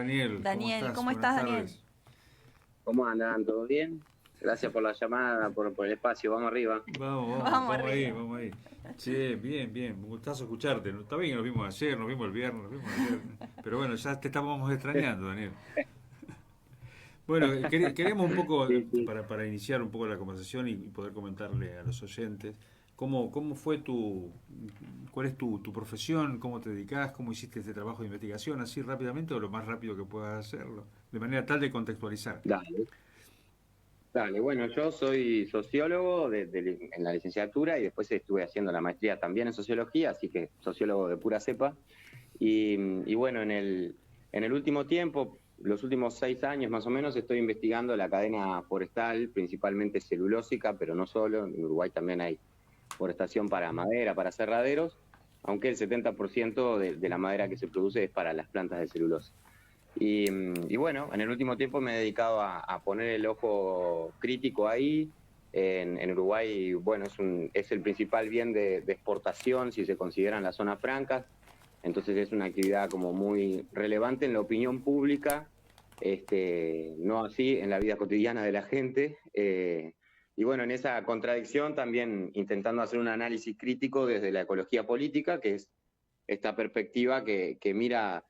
Daniel. ¿Cómo Daniel, estás? ¿cómo Buenas estás, Daniel? tardes. ¿Cómo andan? ¿Todo bien? Gracias por la llamada, por el espacio. Vamos arriba. Vamos Vamos ahí, arriba. vamos ahí. Che, bien, bien, un gustazo escucharte. Está bien que nos vimos ayer, nos vimos el viernes, nos vimos ayer. Pero bueno, ya te estábamos extrañando, Daniel. Bueno, queríamos un poco, Sí, sí. para iniciar un poco la conversación y poder comentarle a los oyentes, cómo fue cuál es tu profesión, cómo te dedicás, cómo hiciste este trabajo de investigación, así rápidamente o lo más rápido que puedas hacerlo, de manera tal de contextualizar. Dale, dale. Bueno, yo soy sociólogo en la licenciatura y después estuve haciendo la maestría también en sociología, así que sociólogo de pura cepa. Y bueno, en el último tiempo, los últimos 6 años más o menos, estoy investigando la cadena forestal, principalmente celulósica, pero no solo. En Uruguay también hay forestación para madera, para aserraderos, aunque el 70% de la madera que se produce es para las plantas de celulosa. Y bueno, en el último tiempo me he dedicado a poner el ojo crítico ahí. En Uruguay, bueno, es el principal bien de exportación si se consideran las zonas francas, entonces es una actividad como muy relevante en la opinión pública, no así en la vida cotidiana de la gente. Y bueno, en esa contradicción también intentando hacer un análisis crítico desde la ecología política, que es esta perspectiva que mira,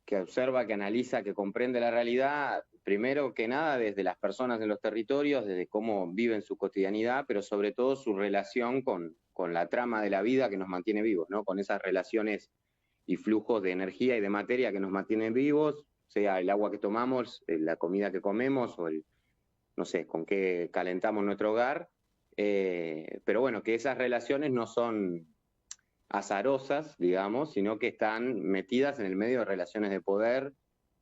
que observa, que analiza, que comprende la realidad, primero que nada desde las personas en los territorios, desde cómo viven su cotidianidad, pero sobre todo su relación con la trama de la vida que nos mantiene vivos, ¿no? Con esas relaciones y flujos de energía y de materia que nos mantienen vivos, sea el agua que tomamos, la comida que comemos o no sé, con qué calentamos nuestro hogar. Pero bueno, que esas relaciones no son azarosas, digamos, sino que están metidas en el medio de relaciones de poder,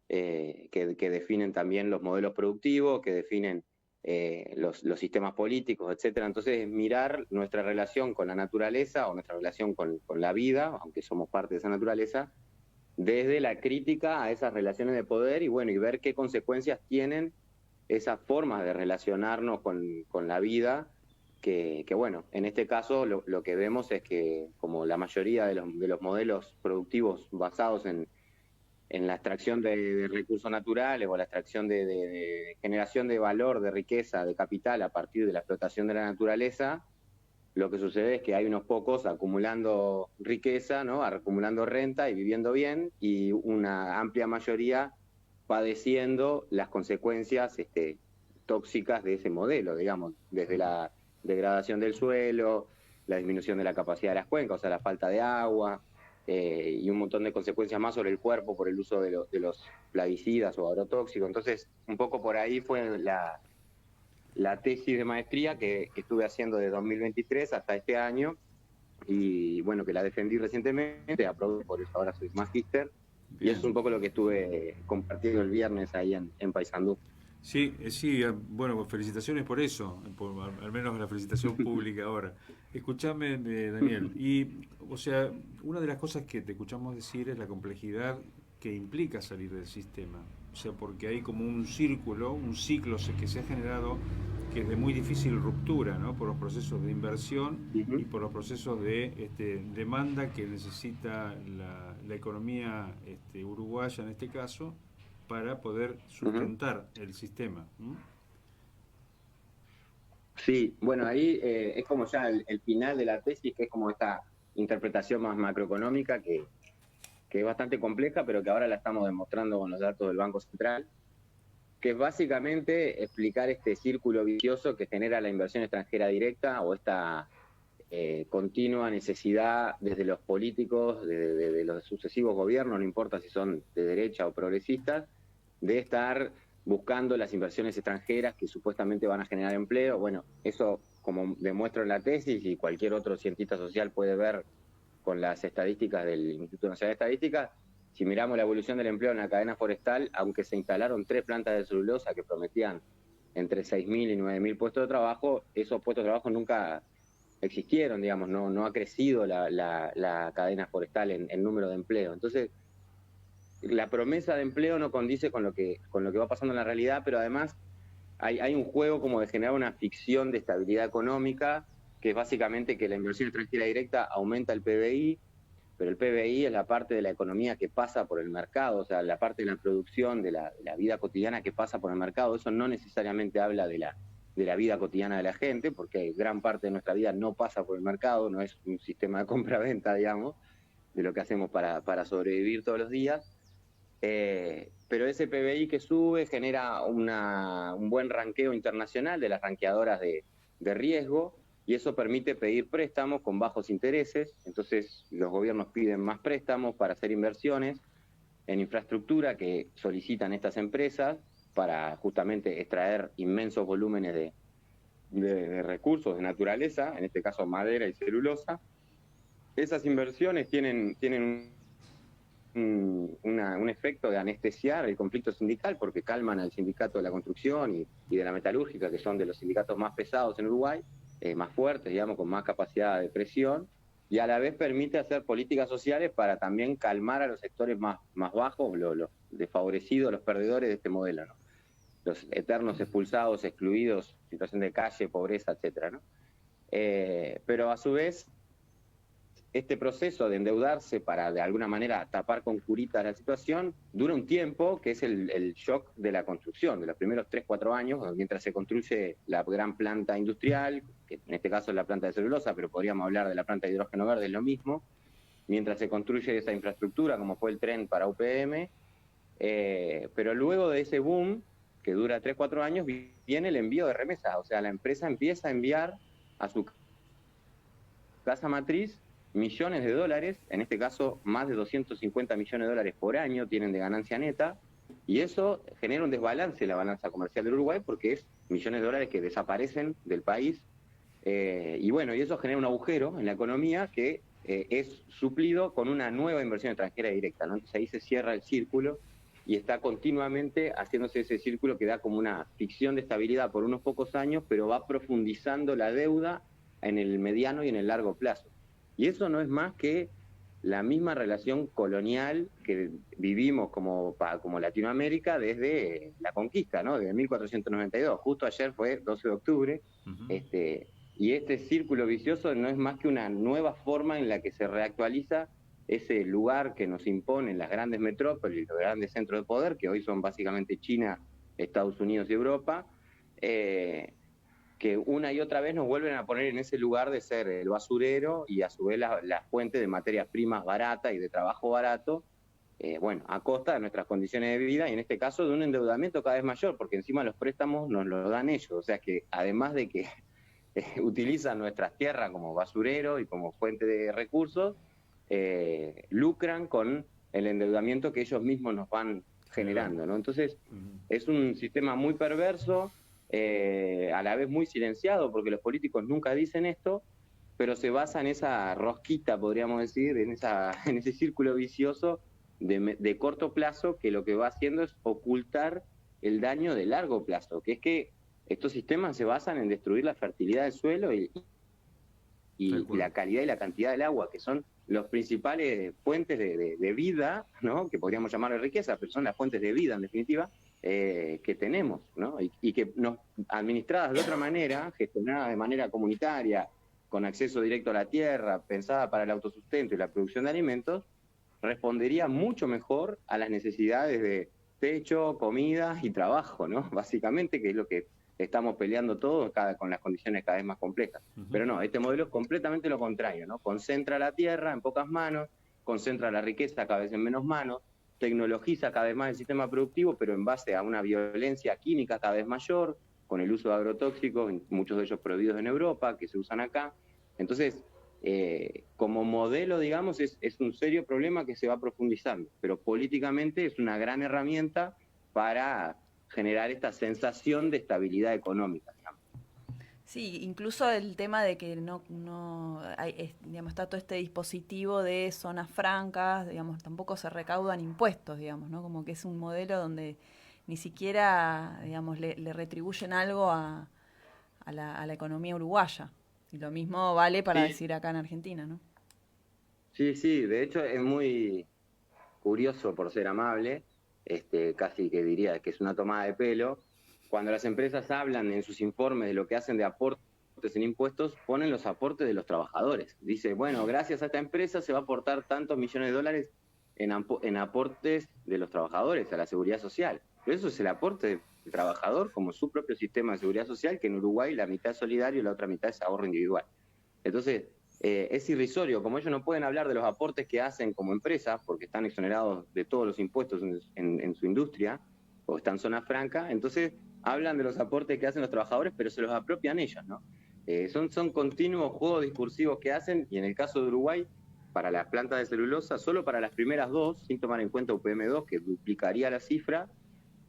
que definen también los modelos productivos, que definen los sistemas políticos, etcétera. Entonces, mirar nuestra relación con la naturaleza o nuestra relación con la vida, aunque somos parte de esa naturaleza, desde la crítica a esas relaciones de poder y bueno, y ver qué consecuencias tienen esas formas de relacionarnos con la vida, que bueno, en este caso lo que vemos es que como la mayoría de los modelos productivos basados en la extracción de recursos naturales o la extracción de generación de valor, de riqueza, de capital a partir de la explotación de la naturaleza, lo que sucede es que hay unos pocos acumulando riqueza, ¿no? Acumulando renta y viviendo bien, y una amplia mayoría padeciendo las consecuencias tóxicas de ese modelo, digamos, desde la degradación del suelo, la disminución de la capacidad de las cuencas, o sea, la falta de agua, y un montón de consecuencias más sobre el cuerpo por el uso de los plaguicidas o agrotóxicos. Entonces, un poco por ahí fue la tesis de maestría que estuve haciendo de 2023 hasta este año, y bueno, que la defendí recientemente, aprobé, por eso ahora soy magíster, y eso es un Bien. poco lo que estuve compartiendo el viernes ahí en Paysandú. Sí, sí, bueno, pues felicitaciones por eso, al menos la felicitación pública ahora. Escúchame, Daniel, y, o sea, una de las cosas que te escuchamos decir es la complejidad que implica salir del sistema. O sea, porque hay como un círculo, un ciclo que se ha generado que es de muy difícil ruptura, ¿no? Por los procesos de inversión y Ujú. por los procesos de demanda que necesita la economía uruguaya en este caso para poder Ujú. sustentar el sistema. ¿M? Sí, bueno, ahí es como ya el final de la tesis, que es como esta interpretación más macroeconómica que es bastante compleja, pero que ahora la estamos demostrando con los datos del Banco Central, que es básicamente explicar este círculo vicioso que genera la inversión extranjera directa o esta continua necesidad desde los políticos, de los sucesivos gobiernos, no importa si son de derecha o progresistas, de estar buscando las inversiones extranjeras que supuestamente van a generar empleo. Bueno, eso, como demuestro en la tesis y cualquier otro cientista social puede ver con las estadísticas del Instituto Nacional de Estadística, si miramos la evolución del empleo en la cadena forestal, aunque se instalaron 3 plantas de celulosa que prometían entre 6.000 y 9.000 puestos de trabajo, esos puestos de trabajo nunca existieron, digamos, no ha crecido la cadena forestal en número de empleo. Entonces, la promesa de empleo no condice con lo que va pasando en la realidad, pero además hay un juego como de generar una ficción de estabilidad económica, que es básicamente que la inversión extranjera directa aumenta el PBI, pero el PBI es la parte de la economía que pasa por el mercado, o sea, la parte de la producción, de la vida cotidiana que pasa por el mercado. Eso no necesariamente habla de la vida cotidiana de la gente, porque gran parte de nuestra vida no pasa por el mercado, no es un sistema de compra-venta, digamos, de lo que hacemos para sobrevivir todos los días. Pero ese PBI que sube genera un buen ranqueo internacional de las ranqueadoras de riesgo, y eso permite pedir préstamos con bajos intereses. Entonces los gobiernos piden más préstamos para hacer inversiones en infraestructura que solicitan estas empresas para justamente extraer inmensos volúmenes de recursos de naturaleza, en este caso madera y celulosa. Esas inversiones tienen un efecto de anestesiar el conflicto sindical, porque calman al sindicato de la construcción y de la metalúrgica, que son de los sindicatos más pesados en Uruguay, más fuertes, digamos, con más capacidad de presión, y a la vez permite hacer políticas sociales para también calmar a los sectores más bajos, los desfavorecidos, los perdedores de este modelo, ¿no? Los eternos expulsados, excluidos, situación de calle, pobreza, etcétera, ¿no? Pero a su vez, este proceso de endeudarse para de alguna manera tapar con curitas la situación dura un tiempo, que es el shock de la construcción, de los primeros 3-4 años, mientras se construye la gran planta industrial, que en este caso es la planta de celulosa, pero podríamos hablar de la planta de hidrógeno verde, es lo mismo, mientras se construye esa infraestructura, como fue el tren para UPM, pero luego de ese boom, que dura 3-4 años, viene el envío de remesas, o sea, la empresa empieza a enviar a su casa matriz millones de dólares, en este caso más de 250 millones de dólares por año tienen de ganancia neta, y eso genera un desbalance en la balanza comercial del Uruguay, porque es millones de dólares que desaparecen del país, y bueno, y eso genera un agujero en la economía que es suplido con una nueva inversión extranjera directa, ¿no? Entonces ahí se cierra el círculo y está continuamente haciéndose ese círculo que da como una ficción de estabilidad por unos pocos años, pero va profundizando la deuda en el mediano y en el largo plazo. Y eso no es más que la misma relación colonial que vivimos como Latinoamérica desde la conquista, ¿no? Desde 1492. Justo ayer fue 12 de octubre. Y este círculo vicioso no es más que una nueva forma en la que se reactualiza ese lugar que nos imponen las grandes metrópolis, los grandes centros de poder, que hoy son básicamente China, Estados Unidos y Europa, que una y otra vez nos vuelven a poner en ese lugar de ser el basurero y a su vez la fuente de materias primas baratas y de trabajo barato, bueno, a costa de nuestras condiciones de vida y en este caso de un endeudamiento cada vez mayor, porque encima los préstamos nos lo dan ellos, o sea que además de que utilizan nuestras tierras como basurero y como fuente de recursos, lucran con el endeudamiento que ellos mismos nos van generando, ¿no? Entonces, es un sistema muy perverso, a la vez muy silenciado, porque los políticos nunca dicen esto, pero se basa en esa rosquita, podríamos decir, en ese círculo vicioso de corto plazo, que lo que va haciendo es ocultar el daño de largo plazo, que es que estos sistemas se basan en destruir la fertilidad del suelo y la calidad y la cantidad del agua, que son los principales fuentes de vida, ¿no? Que podríamos llamar de riqueza, pero son las fuentes de vida, en definitiva, que tenemos, ¿no? Y que administradas de otra manera, gestionadas de manera comunitaria, con acceso directo a la tierra, pensada para el autosustento y la producción de alimentos, respondería mucho mejor a las necesidades de techo, comida y trabajo, ¿no? Básicamente, que es lo que estamos peleando todos con las condiciones cada vez más complejas. Pero no, este modelo es completamente lo contrario, ¿no? Concentra la tierra en pocas manos, concentra la riqueza cada vez en menos manos, tecnologiza cada vez más el sistema productivo, pero en base a una violencia química cada vez mayor, con el uso de agrotóxicos, muchos de ellos prohibidos en Europa, que se usan acá. Entonces, como modelo, digamos, es un serio problema que se va profundizando, pero políticamente es una gran herramienta para generar esta sensación de estabilidad económica, digamos. Sí, incluso el tema de que digamos, está todo este dispositivo de zonas francas, digamos, tampoco se recaudan impuestos, digamos, ¿no? Como que es un modelo donde ni siquiera, digamos, le retribuyen algo a la economía uruguaya. Y lo mismo vale para decir acá en Argentina, ¿no? Sí, de hecho es muy curioso, por ser amable, casi que diría que es una tomada de pelo, cuando las empresas hablan en sus informes de lo que hacen de aporte en impuestos, ponen los aportes de los trabajadores. Dice, bueno, gracias a esta empresa se va a aportar tantos millones de dólares en aportes de los trabajadores a la seguridad social. Pero eso es el aporte del trabajador como su propio sistema de seguridad social, que en Uruguay la mitad es solidario y la otra mitad es ahorro individual. Entonces, es irrisorio, como ellos no pueden hablar de los aportes que hacen como empresa, porque están exonerados de todos los impuestos en su industria, o están en zona franca, entonces hablan de los aportes que hacen los trabajadores, pero se los apropian ellos, ¿no? Son continuos juegos discursivos que hacen, y en el caso de Uruguay, para las plantas de celulosa, solo para las primeras dos, sin tomar en cuenta UPM2, que duplicaría la cifra,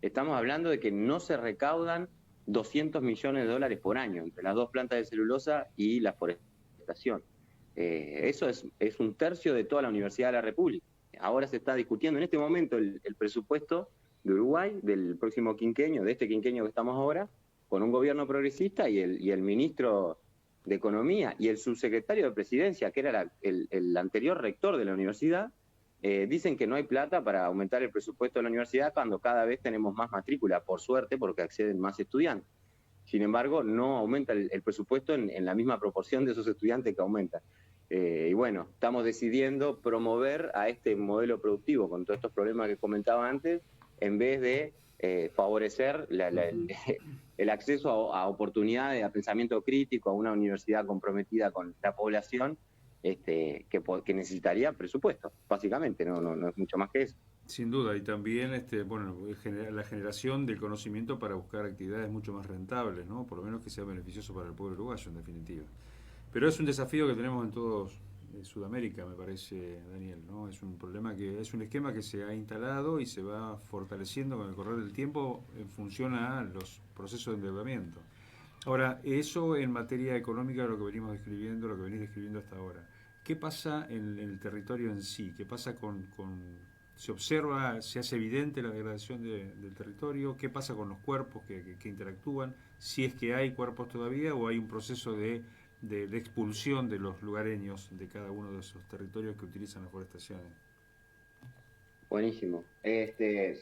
estamos hablando de que no se recaudan 200 millones de dólares por año entre las dos plantas de celulosa y la forestación. Eso es un tercio de toda la Universidad de la República. Ahora se está discutiendo en este momento el presupuesto de Uruguay del próximo quinquenio, de este quinquenio que estamos ahora, con un gobierno progresista y el ministro de Economía y el subsecretario de Presidencia, que era el anterior rector de la universidad, dicen que no hay plata para aumentar el presupuesto de la universidad cuando cada vez tenemos más matrícula, por suerte, porque acceden más estudiantes. Sin embargo, no aumenta el presupuesto en la misma proporción de esos estudiantes que aumentan. Y bueno, estamos decidiendo promover a este modelo productivo con todos estos problemas que comentaba antes, en vez de favorecer el acceso a oportunidades, a pensamiento crítico, a una universidad comprometida con la población, que necesitaría presupuesto, básicamente, no es mucho más que eso. Sin duda, y también la generación del conocimiento para buscar actividades mucho más rentables, ¿no? Por lo menos que sea beneficioso para el pueblo uruguayo, en definitiva. Pero es un desafío que tenemos en todos Sudamérica, me parece, Daniel, ¿no? Es un problema es un esquema que se ha instalado y se va fortaleciendo con el correr del tiempo en función a los procesos de endeudamiento. Ahora, eso en materia económica es lo que venimos describiendo, lo que venís describiendo hasta ahora. ¿Qué pasa en el territorio en sí? ¿Qué pasa se observa, se hace evidente la degradación del territorio? ¿Qué pasa con los cuerpos que interactúan? Si es que hay cuerpos todavía o hay un proceso de expulsión de los lugareños de cada uno de esos territorios que utilizan las forestaciones. Buenísimo.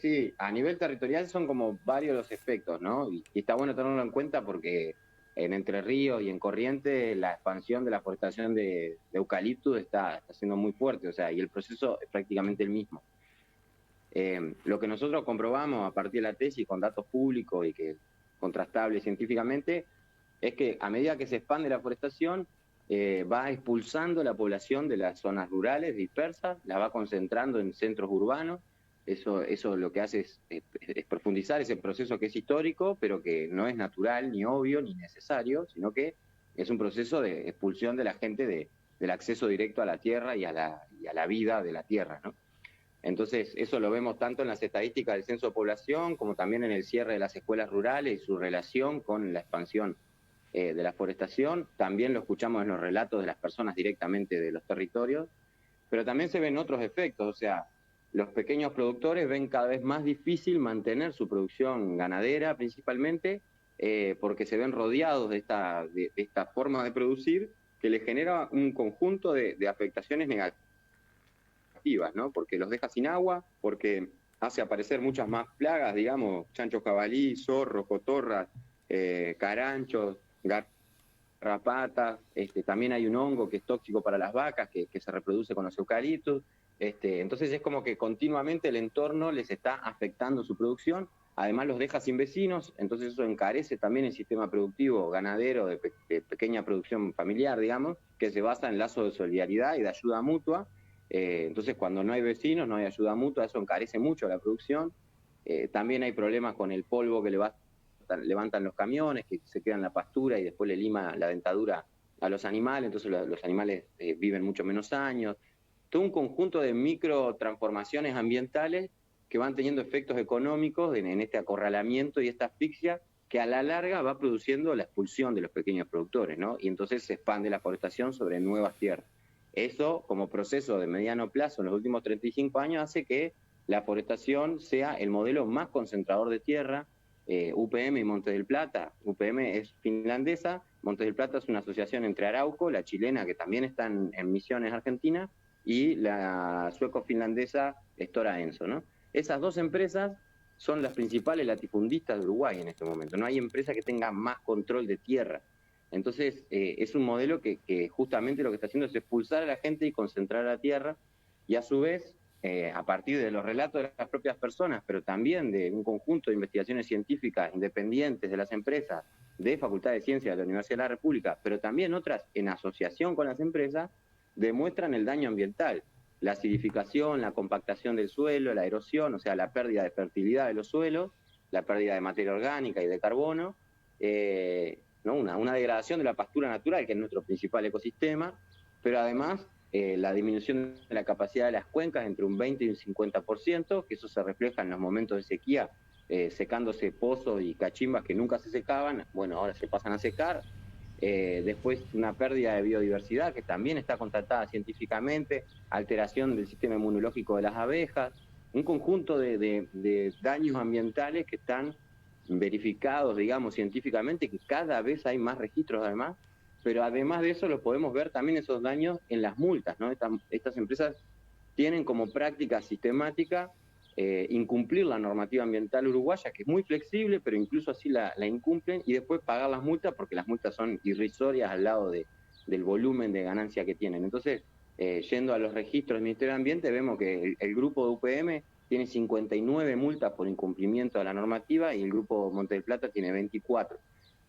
Sí, a nivel territorial son como varios los efectos, ¿no? Y está bueno tenerlo en cuenta porque en Entre Ríos y en Corrientes la expansión de la forestación de eucaliptus está siendo muy fuerte, o sea, y el proceso es prácticamente el mismo. Lo que nosotros comprobamos a partir de la tesis con datos públicos y que contrastables científicamente es que a medida que se expande la forestación, va expulsando la población de las zonas rurales dispersas, la va concentrando en centros urbanos. Eso lo que hace es profundizar ese proceso que es histórico, pero que no es natural, ni obvio, ni necesario, sino que es un proceso de expulsión de la gente del acceso directo a la tierra y a la vida de la tierra, ¿no? Entonces, eso lo vemos tanto en las estadísticas del censo de población, como también en el cierre de las escuelas rurales y su relación con la expansión de la forestación. También lo escuchamos en los relatos de las personas directamente de los territorios, pero también se ven otros efectos, o sea, los pequeños productores ven cada vez más difícil mantener su producción ganadera principalmente, porque se ven rodeados de esta forma de producir que les genera un conjunto de afectaciones negativas, ¿no? Porque los deja sin agua, porque hace aparecer muchas más plagas, digamos, chancho jabalí, zorros, cotorras, caranchos, garrapatas, también hay un hongo que es tóxico para las vacas, que se reproduce con los eucaliptos. Entonces es como que continuamente el entorno les está afectando su producción, además los deja sin vecinos, entonces eso encarece también el sistema productivo ganadero de pequeña producción familiar, digamos, que se basa en lazos de solidaridad y de ayuda mutua. Entonces cuando no hay vecinos, no hay ayuda mutua, eso encarece mucho la producción. También hay problemas con el polvo que levantan los camiones, que se queda en la pastura y después le lima la dentadura a los animales, entonces los animales viven mucho menos años. Todo un conjunto de microtransformaciones ambientales que van teniendo efectos económicos en este acorralamiento y esta asfixia que a la larga va produciendo la expulsión de los pequeños productores, ¿no? Y entonces se expande la forestación sobre nuevas tierras. Eso, como proceso de mediano plazo en los últimos 35 años, hace que la forestación sea el modelo más concentrador de tierra. UPM y Montes del Plata, UPM es finlandesa, Montes del Plata es una asociación entre Arauco, la chilena que también está en Misiones, Argentina, y la sueco-finlandesa Stora Enso, ¿no? Esas dos empresas son las principales latifundistas de Uruguay en este momento. No hay empresa que tenga más control de tierra. Entonces, es un modelo que justamente lo que está haciendo es expulsar a la gente y concentrar a la tierra, y a su vez, a partir de los relatos de las propias personas, pero también de un conjunto de investigaciones científicas independientes de las empresas, de Facultad de Ciencias de la Universidad de la República, pero también otras en asociación con las empresas, demuestran el daño ambiental, la acidificación, la compactación del suelo, la erosión, o sea, la pérdida de fertilidad de los suelos, la pérdida de materia orgánica y de carbono, ¿no? Una degradación de la pastura natural, que es nuestro principal ecosistema, pero además la disminución de la capacidad de las cuencas entre un 20 y un 50%, que eso se refleja en los momentos de sequía, secándose pozos y cachimbas que nunca se secaban, bueno, ahora se pasan a secar. Después una pérdida de biodiversidad que también está constatada científicamente, alteración del sistema inmunológico de las abejas, un conjunto de daños ambientales que están verificados, digamos, científicamente, que cada vez hay más registros además, pero además de eso lo podemos ver también esos daños en las multas, ¿no? Estas empresas tienen como práctica sistemática incumplir la normativa ambiental uruguaya, que es muy flexible, pero incluso así la incumplen, y después pagar las multas, porque las multas son irrisorias al lado del volumen de ganancia que tienen. Entonces, yendo a los registros del Ministerio de Ambiente, vemos que el grupo de UPM tiene 59 multas por incumplimiento de la normativa y el grupo Monte del Plata tiene 24,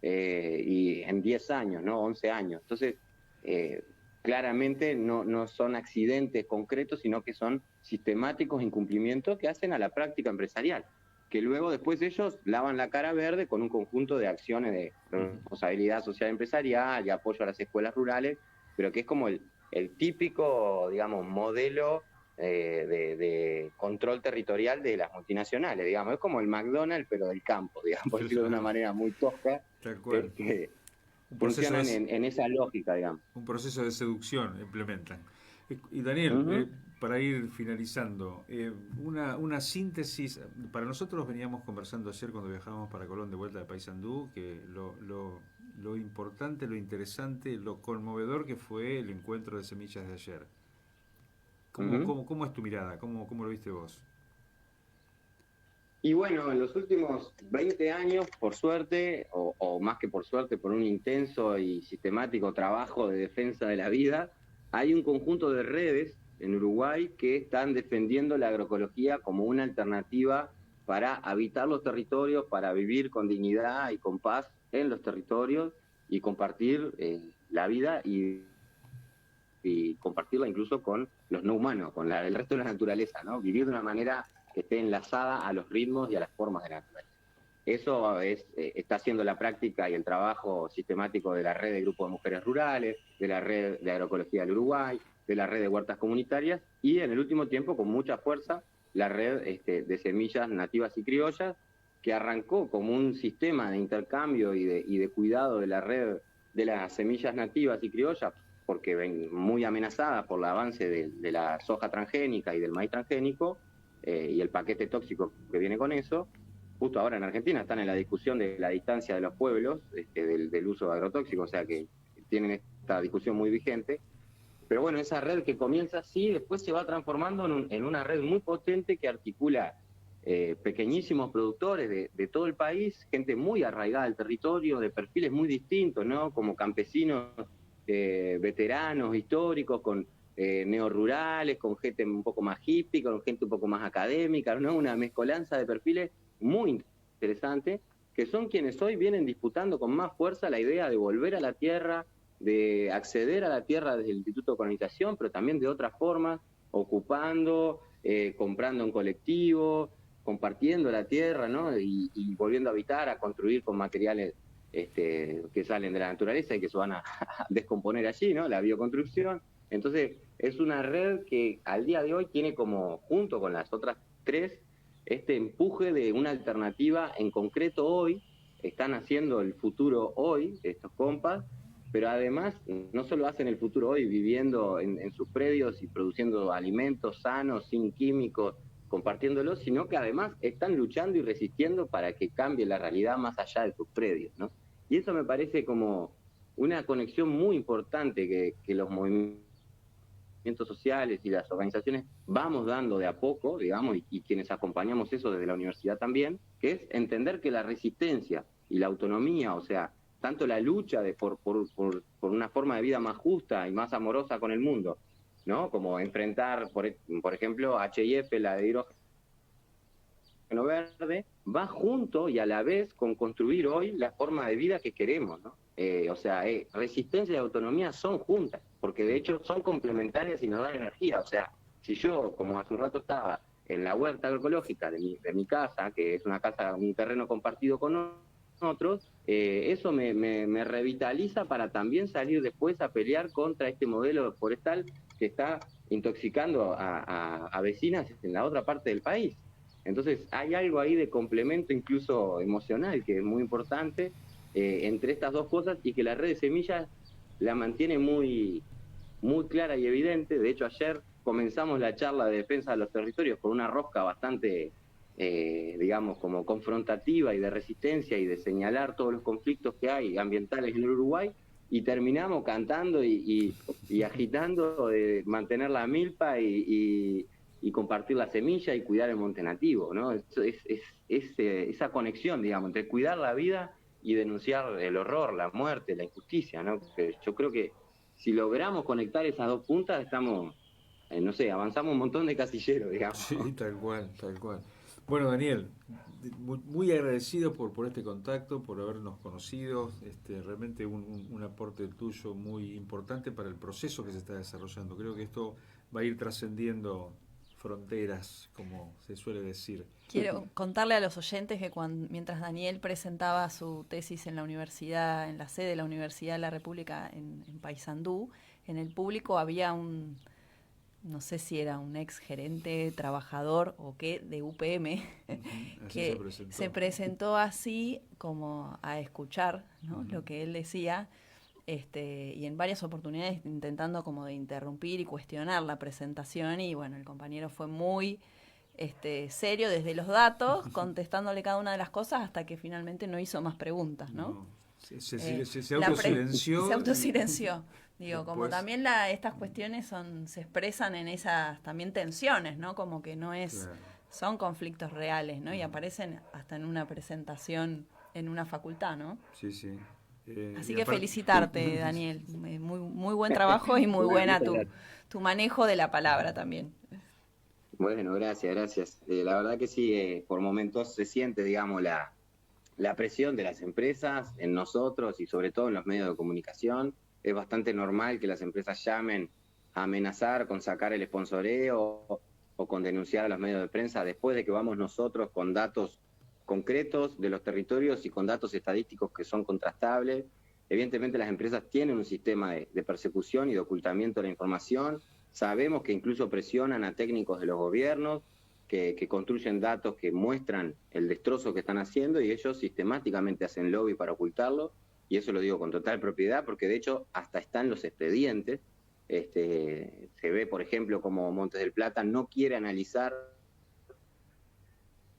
y en 10 años, ¿no? 11 años. Entonces, claramente no son accidentes concretos, sino que son sistemáticos incumplimientos que hacen a la práctica empresarial, que luego después ellos lavan la cara verde con un conjunto de acciones de responsabilidad social empresarial y apoyo a las escuelas rurales, pero que es como el típico, digamos, modelo de control territorial de las multinacionales, digamos, es como el McDonald's, pero del campo, digamos, por decirlo de una manera muy tosca. Tal cual. Funcionan en esa lógica, digamos. Un proceso de seducción implementan. Y Daniel, para ir finalizando, una síntesis. Para nosotros veníamos conversando ayer cuando viajábamos para Colón de vuelta de Paysandú, que lo importante, lo interesante, lo conmovedor que fue el encuentro de semillas de ayer. ¿Cómo es tu mirada? ¿Cómo lo viste vos? Y bueno, en los últimos 20 años, por suerte, o más que por suerte, por un intenso y sistemático trabajo de defensa de la vida, hay un conjunto de redes en Uruguay que están defendiendo la agroecología como una alternativa para habitar los territorios, para vivir con dignidad y con paz en los territorios y compartir la vida y compartirla incluso con los no humanos, con el resto de la naturaleza, ¿no? Vivir de una manera que esté enlazada a los ritmos y a las formas de la naturaleza. Eso está haciendo la práctica y el trabajo sistemático de la red de grupos de mujeres rurales, de la red de agroecología del Uruguay, de la red de huertas comunitarias y en el último tiempo con mucha fuerza la red de semillas nativas y criollas, que arrancó como un sistema de intercambio y de cuidado de la red de las semillas nativas y criollas, porque ven muy amenazada por el avance de la soja transgénica y del maíz transgénico, y el paquete tóxico que viene con eso. Justo ahora en Argentina están en la discusión de la distancia de los pueblos del uso de agrotóxicos, o sea que tienen esta discusión muy vigente. Pero bueno, esa red que comienza así, después se va transformando en una red muy potente que articula pequeñísimos productores de todo el país, gente muy arraigada al territorio, de perfiles muy distintos, ¿no? Como campesinos, veteranos, históricos, con neorurales, con gente un poco más hippie, con gente un poco más académica, ¿no? Una mezcolanza de perfiles muy interesante, que son quienes hoy vienen disputando con más fuerza la idea de volver a la tierra, de acceder a la tierra desde el Instituto de Colonización, pero también de otras formas, ocupando, comprando en colectivo, compartiendo la tierra, ¿no? Y volviendo a habitar, a construir con materiales que salen de la naturaleza y que se van a descomponer allí, ¿no? La bioconstrucción. Entonces, es una red que al día de hoy tiene como, junto con las otras tres, este empuje de una alternativa en concreto hoy. Están haciendo el futuro hoy, estos compas, pero además no solo hacen el futuro hoy viviendo en sus predios y produciendo alimentos sanos, sin químicos, compartiéndolos, sino que además están luchando y resistiendo para que cambie la realidad más allá de sus predios, ¿no? Y eso me parece como una conexión muy importante que los movimientos sociales y las organizaciones vamos dando de a poco, digamos, y quienes acompañamos eso desde la universidad también, que es entender que la resistencia y la autonomía, o sea, tanto la lucha por una forma de vida más justa y más amorosa con el mundo, ¿no? Como enfrentar, por ejemplo, H&F, la de hidrógeno verde, va junto y a la vez con construir hoy la forma de vida que queremos, ¿no? Resistencia y autonomía son juntas, porque de hecho son complementarias y nos dan energía. O sea, si yo, como hace un rato estaba en la huerta agroecológica de mi casa, que es una casa, un terreno compartido con otros, eso me revitaliza para también salir después a pelear contra este modelo forestal que está intoxicando a vecinas en la otra parte del país. Entonces hay algo ahí de complemento incluso emocional que es muy importante entre estas dos cosas, y que la red de semillas la mantiene muy, muy clara y evidente. De hecho, ayer comenzamos la charla de defensa de los territorios con una rosca bastante, digamos, como confrontativa y de resistencia y de señalar todos los conflictos que hay ambientales en el Uruguay, y terminamos cantando y agitando de mantener la milpa y compartir la semilla y cuidar el monte nativo, ¿no? Esa conexión, digamos, entre cuidar la vida y denunciar el horror, la muerte, la injusticia, ¿no? Que yo creo que si logramos conectar esas dos puntas, estamos, no sé, avanzamos un montón de casilleros, digamos. Sí, tal cual, tal cual. Bueno, Daniel, muy agradecido por este contacto, por habernos conocido, realmente un aporte tuyo muy importante para el proceso que se está desarrollando. Creo que esto va a ir trascendiendo fronteras, como se suele decir. Quiero contarle a los oyentes que mientras Daniel presentaba su tesis en la universidad, en la sede de la Universidad de la República en Paysandú, en el público había no sé si era un ex gerente, trabajador o qué, de UPM, que se presentó así como a escuchar, ¿no? Lo que él decía, y en varias oportunidades intentando como de interrumpir y cuestionar la presentación, y bueno, el compañero fue muy serio desde los datos, contestándole cada una de las cosas hasta que finalmente no hizo más preguntas, ¿no? Se autosilenció. Se autosilenció. Digo, Después, como también estas cuestiones se expresan en esas también tensiones, ¿no? Como que no es, claro, son conflictos reales, ¿no? Y aparecen hasta en una presentación en una facultad, ¿no? Sí, sí. Así que felicitarte, Daniel. Muy, muy buen trabajo y muy buena tu manejo de la palabra también. Bueno, gracias. La verdad que sí, por momentos se siente, digamos, la presión de las empresas en nosotros y sobre todo en los medios de comunicación. Es bastante normal que las empresas llamen a amenazar con sacar el sponsoreo o con denunciar a los medios de prensa después de que vamos nosotros con datos concretos de los territorios y con datos estadísticos que son contrastables. Evidentemente las empresas tienen un sistema de persecución y de ocultamiento de la información. Sabemos que incluso presionan a técnicos de los gobiernos que construyen datos que muestran el destrozo que están haciendo, y ellos sistemáticamente hacen lobby para ocultarlo, y eso lo digo con total propiedad porque de hecho hasta están los expedientes. Se ve, por ejemplo, como Montes del Plata no quiere analizar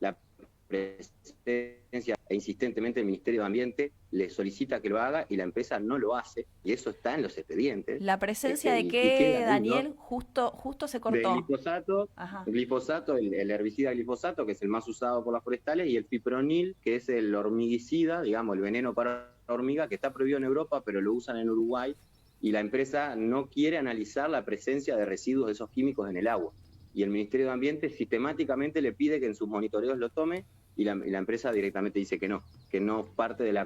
la presencia e insistentemente el Ministerio de Ambiente le solicita que lo haga y la empresa no lo hace, y eso está en los expedientes. ¿La presencia de qué, Daniel? Justo se cortó. De glifosato, el herbicida glifosato, que es el más usado por las forestales, y el fipronil, que es el hormiguicida, digamos, el veneno para hormiga, que está prohibido en Europa, pero lo usan en Uruguay, y la empresa no quiere analizar la presencia de residuos de esos químicos en el agua. Y el Ministerio de Ambiente sistemáticamente le pide que en sus monitoreos lo tome, y la empresa directamente dice que no es parte del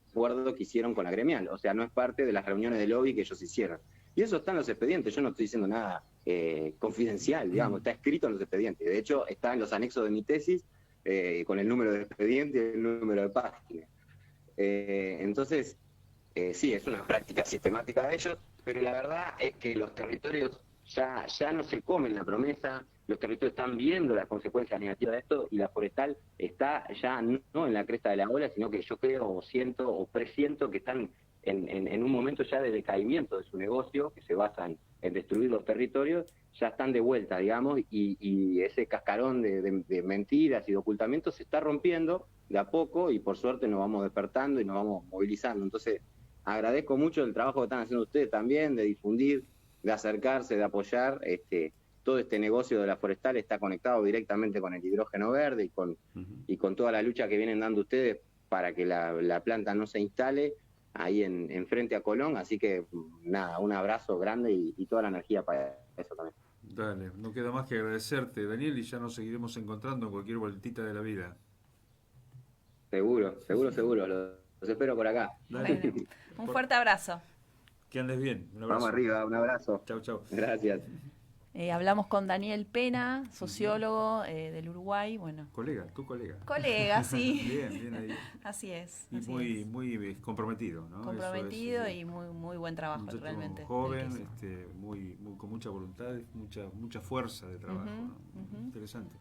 acuerdo que hicieron con la gremial, o sea, no es parte de las reuniones de lobby que ellos hicieron. Y eso está en los expedientes, yo no estoy diciendo nada confidencial, digamos, está escrito en los expedientes. De hecho, está en los anexos de mi tesis, con el número de expediente y el número de página. Entonces, sí, es una práctica sistemática de ellos, pero la verdad es que los territorios ya no se comen la promesa, los territorios están viendo las consecuencias negativas de esto, y la forestal está ya no en la cresta de la ola, sino que yo creo o siento o presiento que están en un momento ya de decaimiento de su negocio, que se basa en destruir los territorios, ya están de vuelta, digamos, y ese cascarón de mentiras y de ocultamientos se está rompiendo de a poco, y por suerte nos vamos despertando y nos vamos movilizando. Entonces, agradezco mucho el trabajo que están haciendo ustedes también, de difundir, de acercarse, de apoyar. Todo este negocio de la forestal está conectado directamente con el hidrógeno verde y con toda la lucha que vienen dando ustedes para que la planta no se instale ahí en frente a Colón, así que nada, un abrazo grande y toda la energía para eso también. Dale, no queda más que agradecerte, Daniel, y ya nos seguiremos encontrando en cualquier vueltita de la vida. Seguro, seguro, seguro, los espero por acá. Dale. Bueno, un fuerte abrazo. Que andes bien. Un abrazo. Vamos arriba, un abrazo. Chau, chau. Gracias. Hablamos con Daniel Pena, sociólogo del Uruguay. Bueno, Colega, tu colega. colega, sí. Bien, bien ahí. Así es. Y así muy, es. muy comprometido, ¿no? Comprometido Eso es, y muy buen trabajo, un realmente. joven, riquísimo. con mucha voluntad, mucha fuerza de trabajo, Ujú, ¿no? ujú. Interesante.